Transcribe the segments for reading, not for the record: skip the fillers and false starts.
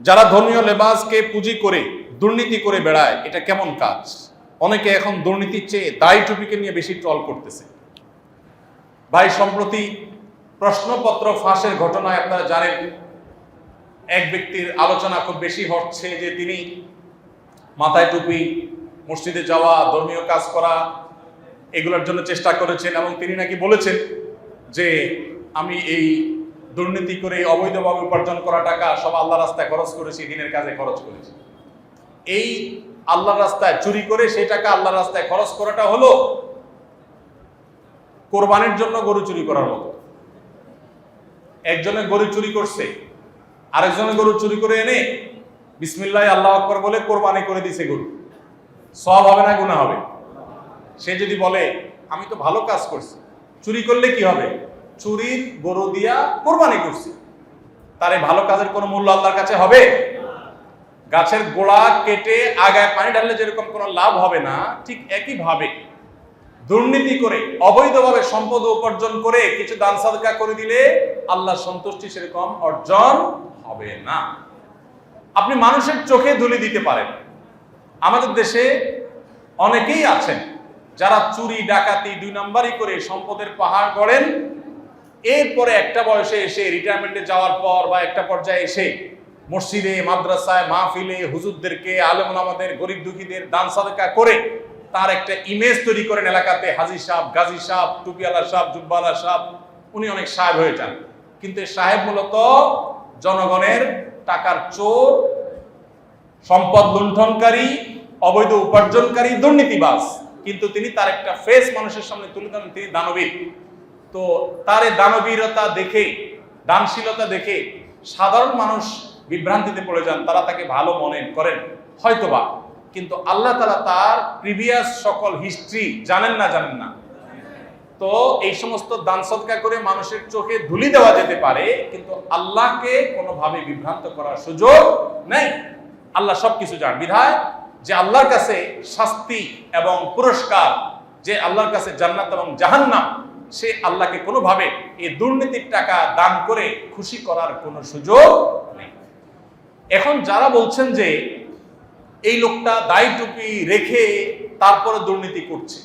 যারা ধর্মীয় লেবাসকে পুঁজি করে দুর্নীতি করে বেড়ায়, এটা কেমন কাজ? অনেকে এখন দুর্নীতির চেয়ে দাড়ি টুপিকে নিয়ে বেশি ট্রল করতেছে। ভাই, সম্প্রতি প্রশ্নপত্র ফাঁসের ঘটনায় আপনারা জানেন, এক ব্যক্তির আলোচনা খুব বেশি হচ্ছে যে তিনি মাথায় টুপি, মসজিদে যাওয়া, ধর্মীয় কাজ করা, এগুলোর জন্য চেষ্টা করেছেন এবং তিনি নাকি বলেছেন যে আমি এই দুর্নীতি করে অবৈধভাবে উপার্জন করা টাকা সব আল্লাহর রাস্তায় খরচ করেছি, দিনের কাজে খরচ করেছি। এই আল্লাহর রাস্তায় চুরি করে সেই টাকা আল্লাহর রাস্তায় খরচ করাটা হলো কোরবানির জন্য গরু চুরি করার মতো। একজনে গরু চুরি করছে, আরেকজনে গরু চুরি করে এনে বিসমিল্লাহ আল্লাহু আকবার বলে কোরবানি করে দিছে গরু। সওয়াব হবে না গুনাহ হবে? সে যদি বলে আমি তো ভালো কাজ করছি, চুরি করলে কি হবে? চুরির গরু দিয়া কোরবানি করছি, তার এই ভালো কাজের কোনো মূল্য আল্লাহর কাছে হবে? গাছের গোড়া কেটে আগায় পানি ঢাললে যেরকম কোনো লাভ হবে না, ঠিক একই ভাবে দুর্নীতি করে অবৈধভাবে সম্পদ উপার্জন করে কিছু দান সাদকা করে দিলে আল্লাহর সন্তুষ্টি সেরকম অর্জন হবে না। আপনি মানুষের চোখে ধুলি দিতে পারেন। আমাদের দেশে অনেকেই আছেন যারা চুরি ডাকাতি 2 নাম্বারই করে সম্পদের পাহাড় গড়েন। এরপরে একটা বয়সে এসে রিটায়ারমেন্টে যাওয়ার পর বা একটা পর্যায়ে এসে মসজিদে, মাদ্রাসায়, মাহফিলে হুজুরদেরকে, আলেম ওলামাদের, গরিব দুঃখীদের দান সাদকা করে তার একটা ইমেজ তৈরি করেন এলাকাতে। হাজী সাহেব, গাজী সাহেব, টুপিওয়ালা সাহেব, জুব্বাওয়ালা সাহেব, উনি অনেক সাহেব হয়ে যান। কিন্তু সাহেব মূলত জনগণের টাকার চোর, সম্পদ লুণ্ঠনকারী, অবৈধ উপার্জনকারী, দুর্নীতিবাজ। কিন্তু তিনি তার একটা ফেস মানুষের সামনে তুলে ধরেন, তিনি দানবীর। তো তার এই দানবীরতা দেখে, দানশীলতা দেখে সাধারণ মানুষ বিভ্রান্তিতে পড়ে যান, তারা তাকে ভালো মনে করেন হয়তোবা, কিন্তু আল্লাহ তাআলা তার প্রিভিয়াস সকল হিস্ট্রি জানেন না। তো এই সমস্ত দান সদকা করে মানুষের চোখে ধুলি দেওয়া যেতে পারে, কিন্তু আল্লাহকে কোনোভাবে বিভ্রান্ত করার সুযোগ নেই। আল্লাহ সবকিছু জানেন বিধায় যে আল্লাহর কাছে শাস্তি এবং পুরস্কার, যে আল্লাহর কাছে জান্নাত এবং জাহান্নাম, সে আল্লাহকে কোনোভাবে এই দুর্নীতির টাকা দান করে খুশি করার কোনো সুযোগ নেই। এখন যারা বলছেন যে এই লোকটা দাড়ি টুপি রেখে তারপরে দুর্নীতি করছে,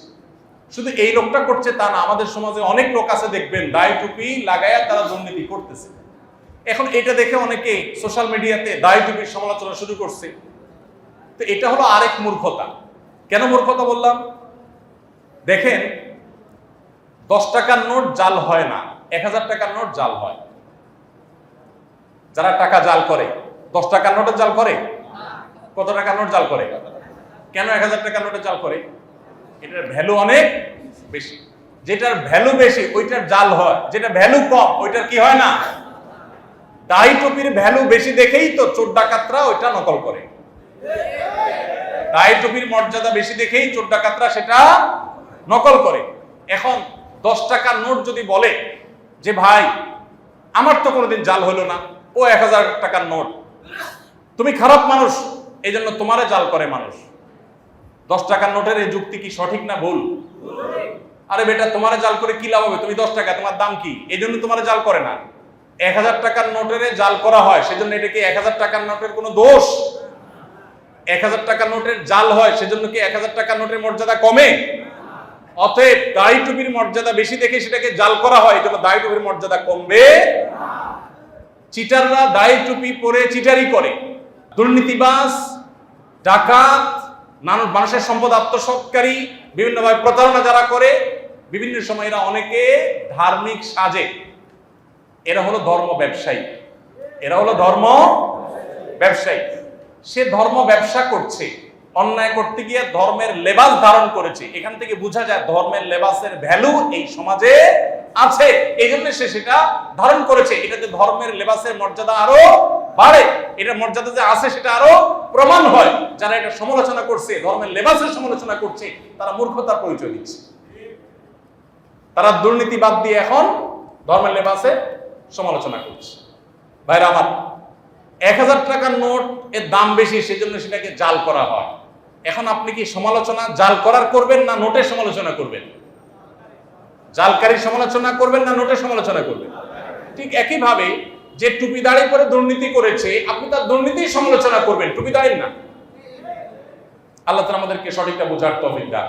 শুধু এই লোকটা করছে তা না, আমাদের সমাজে অনেক লোক আছে দেখবেন দাড়ি টুপি লাগায়া তারা দুর্নীতি করতেছে। এখন এটা দেখে অনেকে সোশ্যাল মিডিয়াতে দাড়ি টুপির সমালোচনা শুরু করছে। তো এটা হলো আরেক মূর্খতা। কেন মূর্খতা বললাম? দেখেন, 10 টাকার নোট জাল হয় না, 1000 টাকার নোট জাল হয়। যারা টাকা জাল করে 10 টাকার নোটের জাল করে? কত টাকার নোট জাল করে? কেন 1000 টাকার নোটের জাল করে? এটার ভ্যালু অনেক বেশি। যেটার ভ্যালু বেশি ওইটার জাল হয়, যেটা ভ্যালু কম ওইটার কি হয় না। দাড়ি টুপির ভ্যালু বেশি দেখেই তো চোর ডাকাতরা ওইটা নকল করে। দাড়ি টুপির মর্যাদা বেশি দেখেই চোর ডাকাতরা সেটা নকল করে। এখন 10 টাকার নোট যদি বলে যে ভাই আমার তো কোনোদিন জাল হলো না, ও 1000 টাকার নোট, তুমি খারাপ মানুষ এই জন্য তোমারে জাল করে মানুষ। 10 টাকার নোটের এই যুক্তি কি সঠিক না ভুল? আরে বেটা, তোমারে জাল করে কি লাভ হবে? তুমি 10 টাকা, তোমার দাম কি? এই জন্য তোমারে জাল করে না। 1000 টাকার নোটের জাল করা হয়, সেজন্য এটা কি 1000 টাকার নোটের কোনো দোষ? 1000 টাকার নোটের জাল হয় সেজন্য কি 1000 টাকার নোটের মর্যাদা কমে? অতএব দাড়ি টুপির মর্যাদা বেশি দেখে সেটাকে জাল করা হয়, এই জন্য দাড়ি টুপির মর্যাদা কমবে। চিটাররা দাড়ি টুপি পরে চিটারি করে, দুর্নীতিবাজ, ডাকাত, মানুষের সম্পদ আত্মসাৎকারী, বিভিন্নভাবে প্রতারণা যারা করে, বিভিন্ন সময় এরা অনেকে ধার্মিক সাজে। এরা হলো ধর্ম ব্যবসায়ী। এরা হলো ধর্ম ব্যবসায়ী। সে ধর্ম ব্যবসা করছে, অন্যায় করতে গিয়ে ধর্মের লেবাস ধারণ করেছে। এখান থেকে বোঝা যায় ধর্মের লেবাসের ভ্যালু এই সমাজে আছে, এই জন্য সে সেটা ধারণ করেছে। এটাতে ধর্মের লেবাসের মর্যাদা আরো বাড়ে, এটার মর্যাদা যে আছে সেটা আরো প্রমাণ হয়। যারা এটা সমালোচনা করছে, ধর্মের লেবাসের সমালোচনা করছে, তারা মূর্খতার পরিচয় দিচ্ছে। তারা দুর্নীতি বাদ দিয়ে এখন ধর্মের লেবাসের সমালোচনা করছে। ভাইরা আমার, 1000 টাকার নোট এর দাম বেশি সেজন্য সেটাকে জাল করা হয়। এখন আপনি কি সমালোচনা জাল করার করবেন না নোটের সমালোচনা করবেন? জালকারীর সমালোচনা করবেন না নোটের সমালোচনা করবেন? ঠিক একইভাবে যে টুপি দাড়ি করে দুর্নীতি করেছে আপনি তার দুর্নীতির সমালোচনা করবেন, টুপি দাড়ির না। আল্লাহ তাআলা আমাদেরকে সঠিকটা বোঝার তৌফিক দান।